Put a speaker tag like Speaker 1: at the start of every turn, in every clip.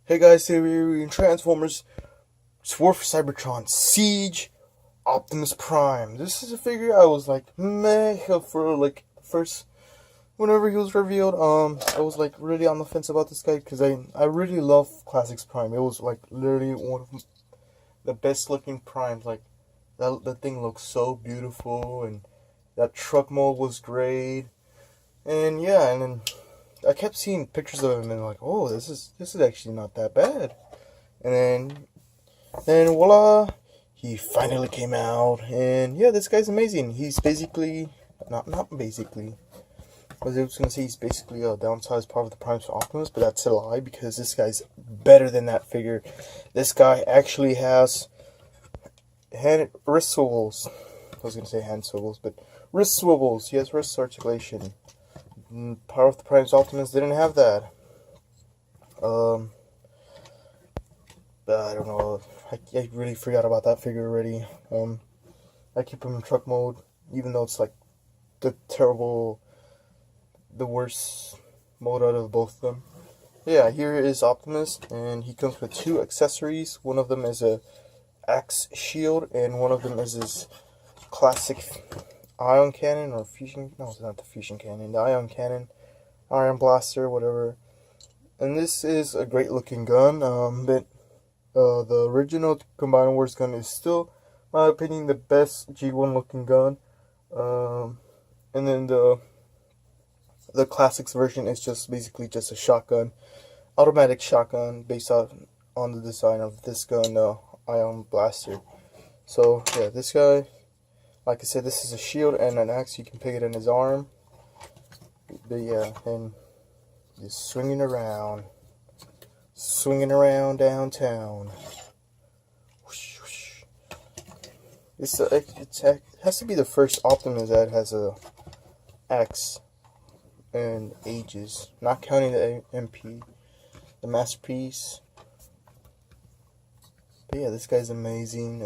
Speaker 1: Hey guys, today we're reviewing Transformers War for Cybertron Siege Optimus Prime. This is a figure I was like meh for like first whenever he was revealed. I was like really on the fence about this guy because I really love Classics Prime. It was like literally one of the best looking primes. Like that thing looks so beautiful, and that truck mode was great. And yeah, and then I kept seeing pictures of him and like, oh, this is actually not that bad. And then voila, he finally came out, and yeah, this guy's amazing. He's basically not basically. I was gonna say he's basically a downsized part of the Primes for Optimus, but that's a lie because this guy's better than that figure. This guy actually has wrist swivels. I was gonna say hand swivels, but wrist swivels. He has wrist articulation. Power of the Prime's Optimus didn't have that. But I don't know. I really forgot about that figure already. I keep him in truck mode, even though it's like the worst mode out of both of them. Yeah, here is Optimus, and he comes with two accessories. One of them is a axe shield, and one of them is his classic ion cannon or fusion. No, it's not the fusion cannon. The ion cannon, iron blaster, whatever. And this is a great looking gun. But the original Combined Wars gun is still, in my opinion, the best G1 looking gun. And then the classics version is just basically just a shotgun, automatic shotgun based on the design of this gun, ion blaster. So yeah, this guy. Like I said, this is a shield and an axe. You can pick it in his arm. But yeah, and just swinging around downtown. Whoosh, whoosh. It has to be the first Optimus that has a axe and ages, not counting the MP, the masterpiece. But yeah, this guy's amazing.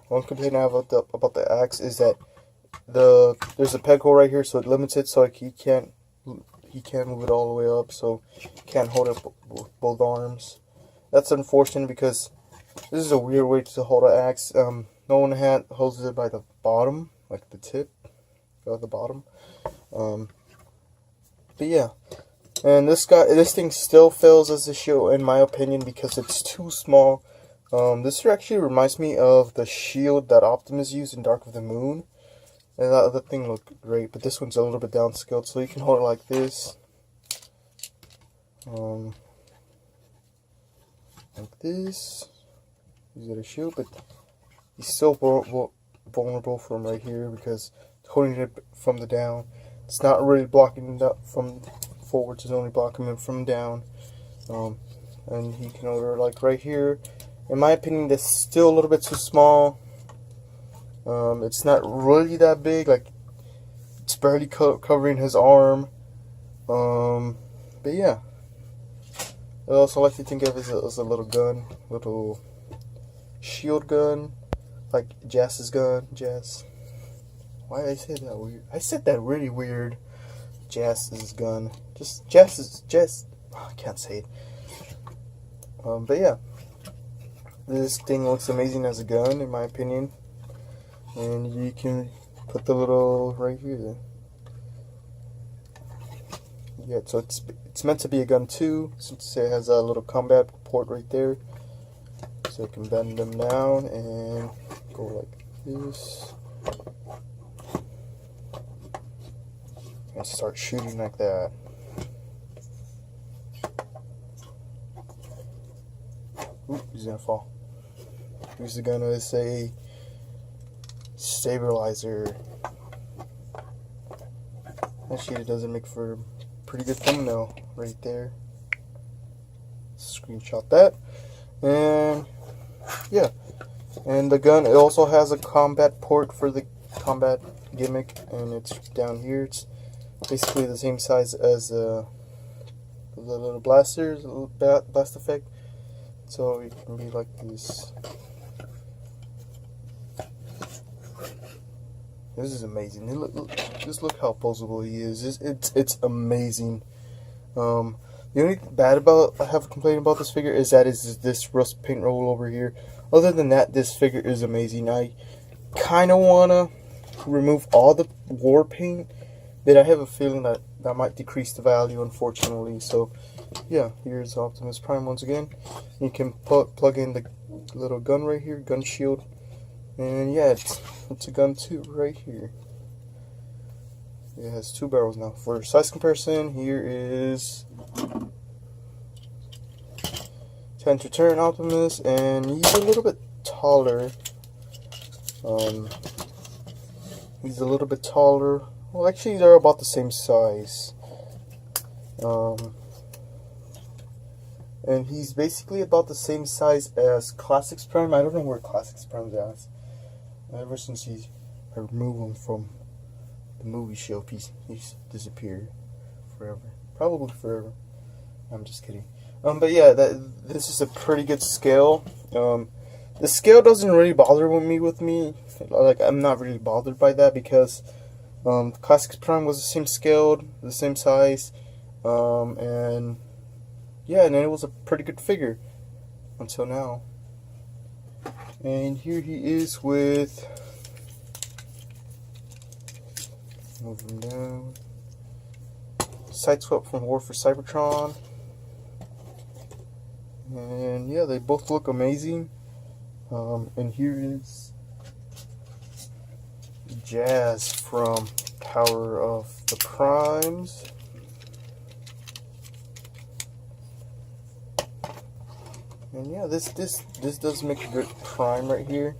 Speaker 1: One complaint I have about the axe is that there's a peg hole right here, so it limits it, so like he can't move it all the way up, so he can't hold it with both arms. That's unfortunate because this is a weird way to hold an axe. No one holds it by the bottom, like the tip of the bottom. But yeah, and this thing still fails as a shield in my opinion because it's too small. This actually reminds me of the shield that Optimus used in Dark of the Moon. And that other thing looked great, but this one's a little bit downscaled, so you can hold it like this. Like this. Use it as a shield, but he's still vulnerable from right here because holding it from the down. It's not really blocking it from forwards, it's only blocking it from down. And he can hold it like right here. In my opinion, that's still a little bit too small. It's not really that big. Like, it's barely covering his arm. But yeah. I also like to think of it as a little gun. Little shield gun. Like Jazz's gun. Jazz. Why did I say that weird? I said that really weird. Jazz's gun. Just Jazz. Oh, I can't say it. But yeah. This thing looks amazing as a gun, in my opinion. And you can put the little right here. Yeah, so it's meant to be a gun too, since it has a little combat port right there. So you can bend them down and go like this. And start shooting like that. Oop, he's gonna fall. Here's the gun with a stabilizer. Actually, it doesn't make for a pretty good thumbnail right there. Screenshot that. And yeah. And the gun, it also has a combat port for the combat gimmick, and it's down here. It's basically the same size as the little blasters, the little blast effect. So it can be like this. This is amazing. Just look how posable he is. It's amazing. The The only bad about I have a complaint about this figure is that is this rust paint roll over here. Other than that, this figure is amazing. I kind of want to remove all the war paint, but I have a feeling that that might decrease the value, unfortunately. So yeah, here's Optimus Prime once again. You can plug in the little gun right here, gun shield, and yeah, it's a gun too right here. It has 2 barrels now. For size comparison, here is Time to Turn Optimus, and he's a little bit taller. He's a little bit taller. Well, actually, they're about the same size. And he's basically about the same size as Classics Prime. I don't know where Classics Prime's at. Ever since I removed him from the movie shelf, he's disappeared forever. Probably forever. I'm just kidding. But yeah, this is a pretty good scale. The scale doesn't really bother with me. Like, I'm not really bothered by that because Classics Prime was the same scale, the same size, and yeah, and it was a pretty good figure until now. And here he is with, move him down, side swap from War for Cybertron. And yeah, they both look amazing. And here is Jazz from Power of the Primes. And yeah, this does make a good Prime right here.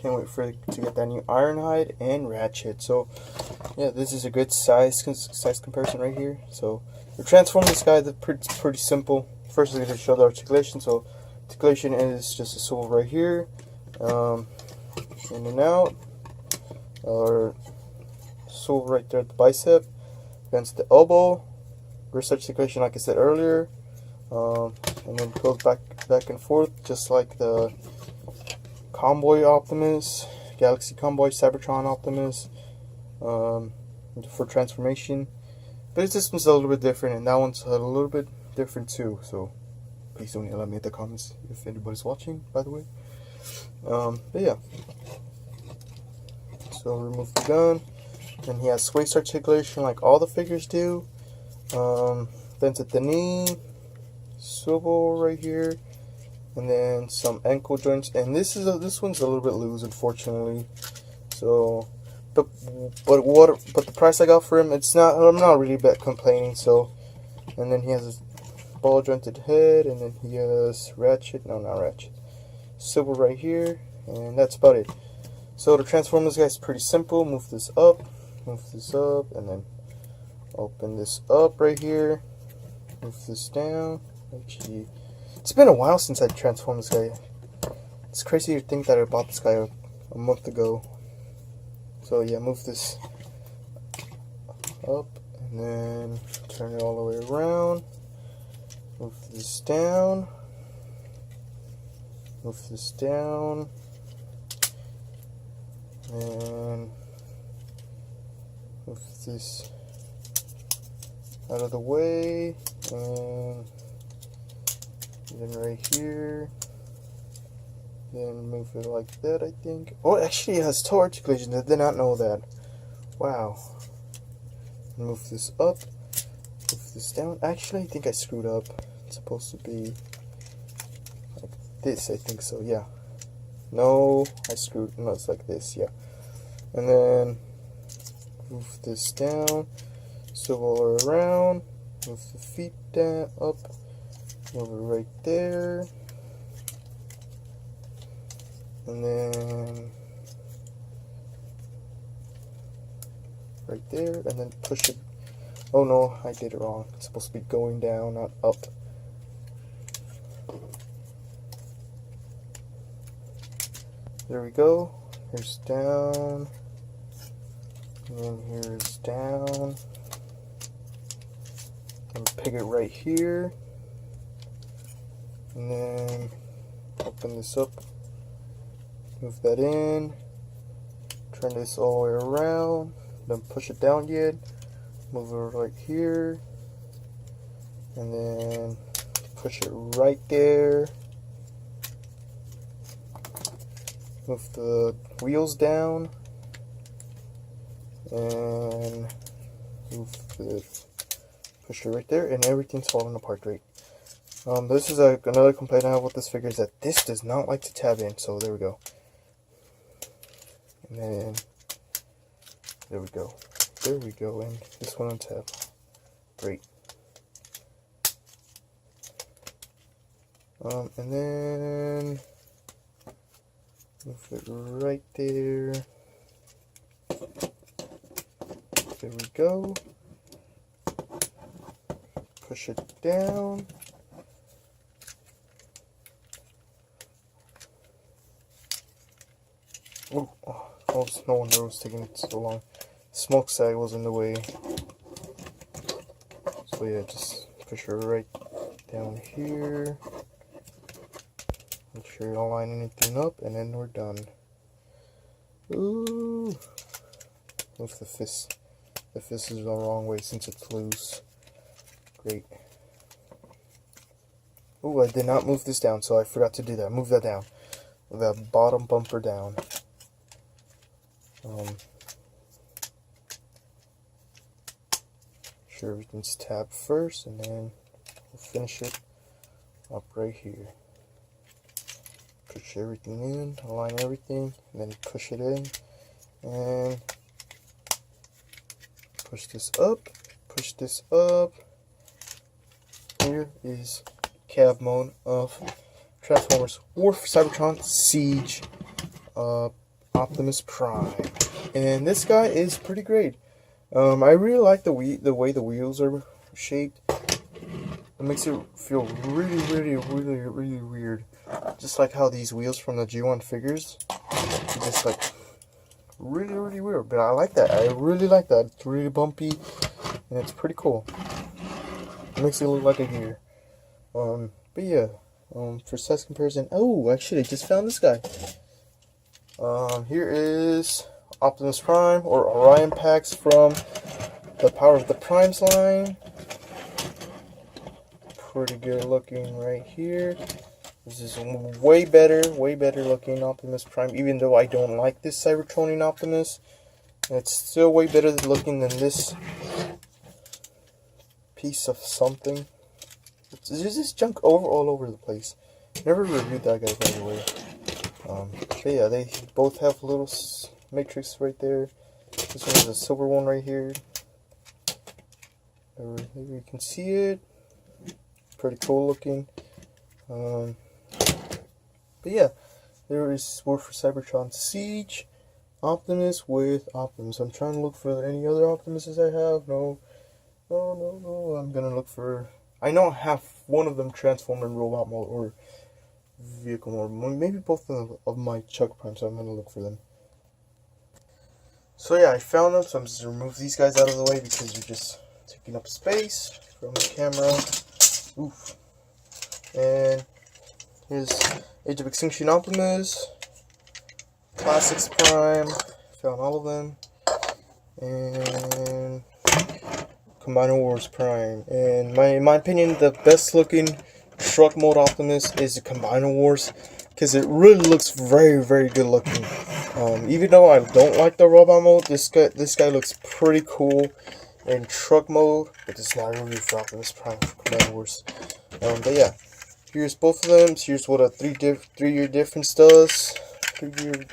Speaker 1: Can't wait to get that new Ironhide and Ratchet. So yeah, this is a good size comparison right here. So to transform this guy, that's pretty simple. First, we're going to show the articulation. So articulation is just a swivel right here, in and out, or swivel right there at the bicep, against the elbow. Wrist articulation, like I said earlier, and then goes back and forth, just like the Convoy Optimus, Galaxy Convoy, Cybertron Optimus, for transformation. But this one's a little bit different, and that one's a little bit different too. So please don't yell at me in the comments if anybody's watching, by the way. But yeah. So remove the gun. And he has waist articulation like all the figures do. Bends at the knee, swivel right here, and then some ankle joints. And this one's a little bit loose, unfortunately. So, but the price I got for him, I'm not really complaining. So, and then he has a ball jointed head, and then he has swivel right here, and that's about it. So to transform this guy is pretty simple. Move this up, and then open this up right here. Move this down. Actually, it's been a while since I transformed this guy. It's crazy to think that I bought this guy a month ago. So yeah, move this up, and then turn it all the way around. Move this down. Move this down. And move this out of the way, and then right here, then move it like that, I think. Oh, actually it has toe articulation. I did not know that. Wow. Move this up, move this down. Actually, I think I screwed up. It's supposed to be like this, I think so, yeah. No, I screwed. No, it's like this, yeah. And then move this down, swivel around, move the feet down, up, move it right there, and then right there, and then push it. Oh no, I did it wrong. It's supposed to be going down, not up. There we go. Here's down, and then here's down, and peg it right here, and then open this up, move that in, turn this all the way around, then push it down yet, move it right here, and then push it right there. Move the wheels down, and push it right there, and everything's falling apart great. This is another complaint I have with this figure, is that this does not like to tab in, so there we go. And then, there we go, and this one on tab. Great. And then, move it right there. There we go. Push it down. Oh, no wonder it was taking so long. Smoke sag was in the way. So yeah, just push her right down here. Make sure you don't line anything up, and then we're done. Ooh. Move the fist. The fist is the wrong way since it's loose. Great. Ooh, I did not move this down, so I forgot to do that. Move that down. Move that bottom bumper down. Sure everything's tabbed first, and then we'll finish it up right here. Push everything in, align everything, and then push it in, and push this up, push this up. Here is cab mode of Transformers War for Cybertron Siege Optimus Prime, and this guy is pretty great. I really like the way the wheels are shaped. It makes it feel really weird, just like how these wheels from the G1 figures are just like really weird. But I like that. I really like that. It's really bumpy, and it's pretty cool. It makes it look like a gear. But yeah, for size comparison, oh, actually, I just found this guy. Here is Optimus Prime, or Orion packs from the Power of the Primes line. Pretty good looking right here. This is way better looking Optimus Prime, even though I don't like this Cybertronian Optimus. It's still way better looking than this piece of something. There's this junk all over the place. Never reviewed that guy, by the way. But yeah, they both have little matrix right there. This one is a silver one right here. Maybe you can see it. Pretty cool looking. But yeah, there is War for Cybertron Siege Optimus with Optimus. I'm trying to look for any other Optimuses I have. No. I'm gonna look for. I know I have one of them transform in robot mode or vehicle mode. Maybe both of my Chuck Primes, so I'm gonna look for them. So yeah, I found them, so I'm just gonna remove these guys out of the way because they're just taking up space from the camera. Oof. And here's Age of Extinction Optimus, Classics Prime, found all of them, and Combiner Wars Prime. And in my opinion, the best looking truck mode Optimus is the Combiner Wars, because it really looks very good looking. Even though I don't like the robot mode, this guy looks pretty cool in truck mode. But this is not a review for Optimus Prime for Combiner Wars. But yeah, here's both of them. Here's what a 3-year difference does. 3-year.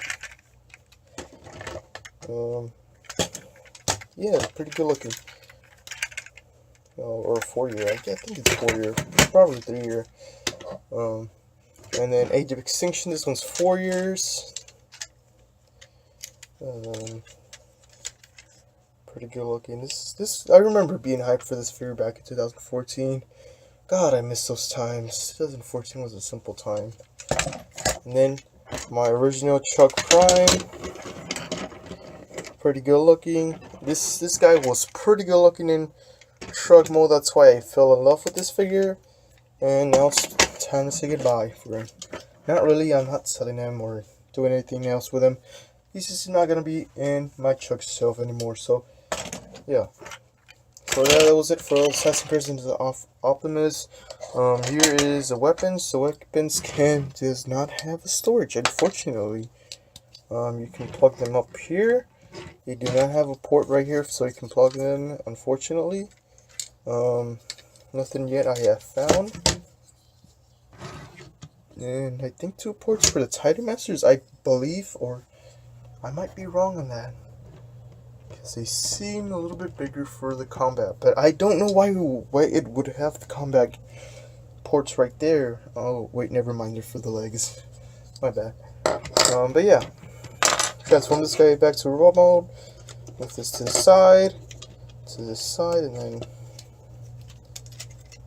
Speaker 1: Yeah, pretty good looking. Or a 4-year. I think it's 4-year. Probably 3-year. And then Age of Extinction. This one's 4 years. Pretty good looking. This I remember being hyped for this figure back in 2014. God, I miss those times. 2014 was a simple time. And then my original Chuck Prime. Pretty good looking. This guy was pretty good looking in truck mode. That's why I fell in love with this figure. And now it's time to say goodbye for him. Not really. I'm not selling him or doing anything else with him. He's just not gonna be in my Chuck shelf anymore. So yeah. So that was it for Assassin Person to the Optimus. Here is the weapons. The weapons does not have a storage, unfortunately. You can plug them up here. They do not have a port right here, so you can plug them, unfortunately. Nothing yet I have found. And I think 2 ports for the Titan Masters, I believe, or I might be wrong on that. Because they seem a little bit bigger for the combat, but I don't know why it would have the combat ports right there. Oh, wait, never mind, they're for the legs. My bad. But yeah. Transform this guy back to robot mode. Move this to the side, and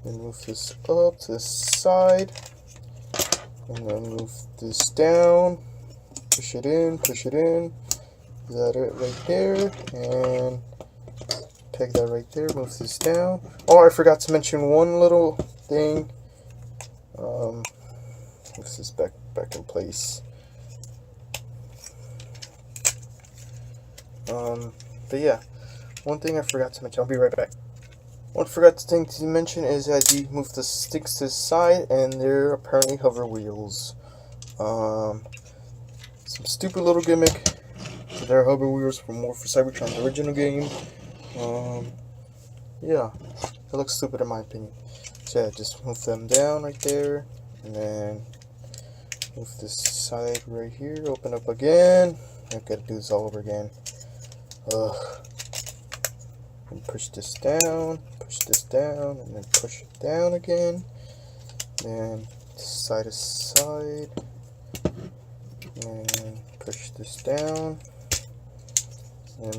Speaker 1: then move this up to the side, and then move this down, push it in, is that it right there, and peg that right there, move this down. Oh, I forgot to mention one little thing. Move this back in place. But yeah, one thing I forgot to mention, I'll be right back. One thing to mention is that you move the sticks to the side, and they're apparently hover wheels. Some stupid little gimmick. So they're hover wheels for Cybertron's original game. Yeah, it looks stupid in my opinion. So yeah, just move them down right there, and then move this side right here, open up again. I've got to do this all over again. And push this down, and then push it down again, and side to side, and push this down, and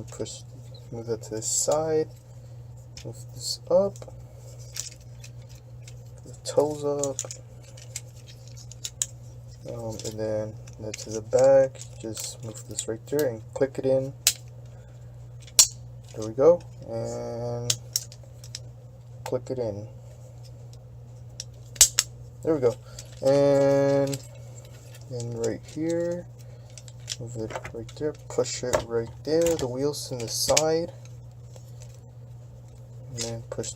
Speaker 1: move that to the side, move this up, the toes up, and then to the back, just move this right there and click it in. There we go, and click it in. There we go, and then right here, move it right there, push it right there, the wheels in the side, and then push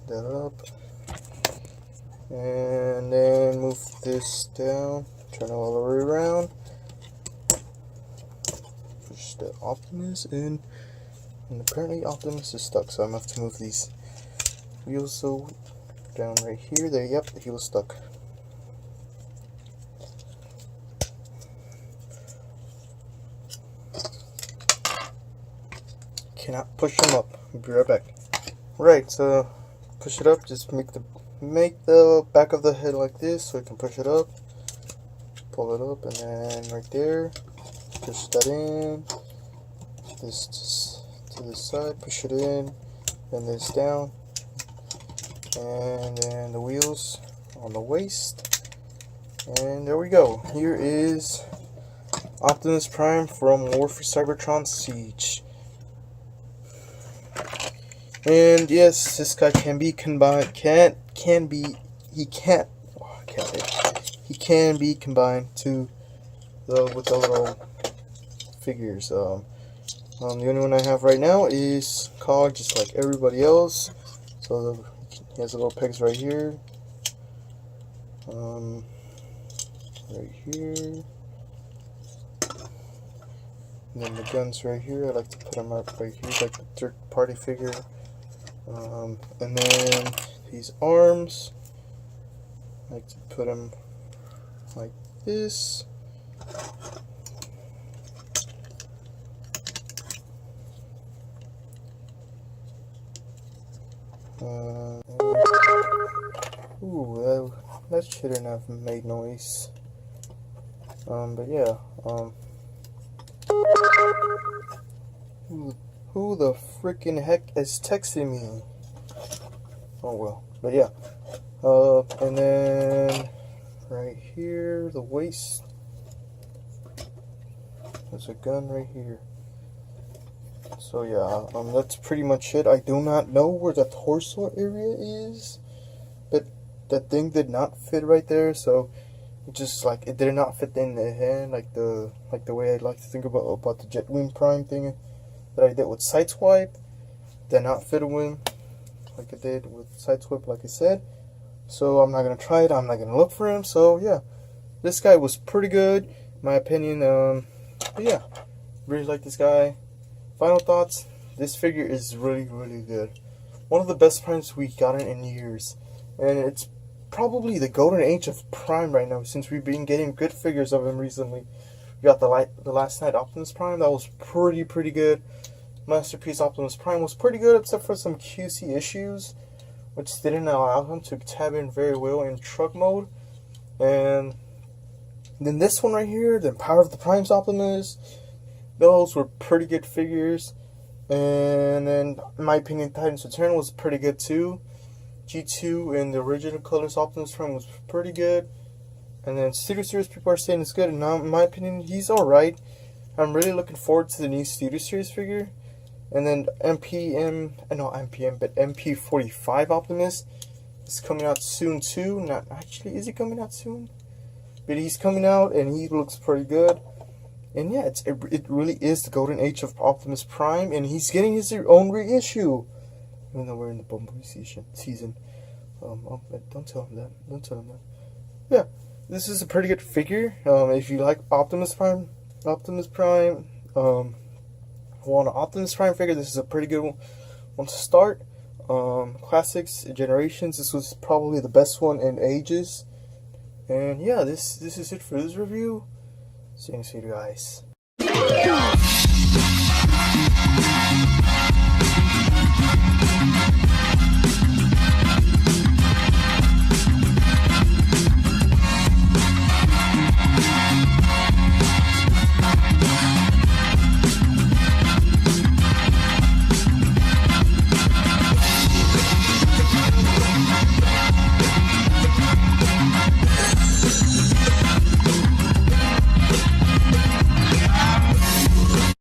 Speaker 1: that up, and then move this down, turn it all the way around, push the Optimus in. And apparently Optimus is stuck, so I'm going to have to move these wheels so down right here. There, yep, he was stuck. Cannot push him up. I'll be right back. Right, so push it up. Just make the back of the head like this, so we can push it up. Pull it up, and then right there, push that in. This just to the side, push it in, and this down, and then the wheels on the waist, and there we go. Here is Optimus Prime from War for Cybertron Siege. And yes, this guy can be combined. He can be combined to with the little figures. The only one I have right now is Cog, just like everybody else. So he has the little pegs right here, right here, and then the guns right here. I like to put them up right here, like the third-party figure. And then these arms, I like to put them like this. Ooh, that shouldn't have made noise. But yeah, who the freaking heck is texting me? Oh well, but yeah. And then right here, the waist. There's a gun right here. So yeah, that's pretty much it. I do not know where the torso area is, but that thing did not fit right there. So it just like it did not fit in the hand, like the way I like to think about the Jetwing Prime thing that I did with Sideswipe. Did not fit with. like I did with Sideswipe, like I said. So I'm not gonna try it. I'm not gonna look for him. So yeah, this guy was pretty good, in my opinion. But yeah, really like this guy. Final thoughts: this figure is really good. One of the best primes we gotten in years, and it's probably the golden age of Prime right now, since we've been getting good figures of him recently. We got the Last Night Optimus Prime. That was pretty good. Masterpiece Optimus Prime was pretty good, except for some QC issues, which didn't allow him to tab in very well in truck mode. And then this one right here, the Power of the Primes Optimus, those were pretty good figures. And then, in my opinion, Titan's Return was pretty good too. G2 in the original colors Optimus Prime was pretty good. And then Studio Series, people are saying it's good, and in my opinion, he's alright. I'm really looking forward to the new Studio Series figure. And then MP45 Optimus is coming out soon too. Not actually, is he coming out soon? But he's coming out, and he looks pretty good. And yeah, it really is the golden age of Optimus Prime, and he's getting his own reissue. Even though we're in the Bumblebee season. Don't tell him that. Don't tell him that. Yeah, this is a pretty good figure. If you like Optimus Prime, want an Optimus Prime figure, this is a pretty good one to start. Classics, Generations, this was probably the best one in ages. And yeah, this is it for this review. See you guys.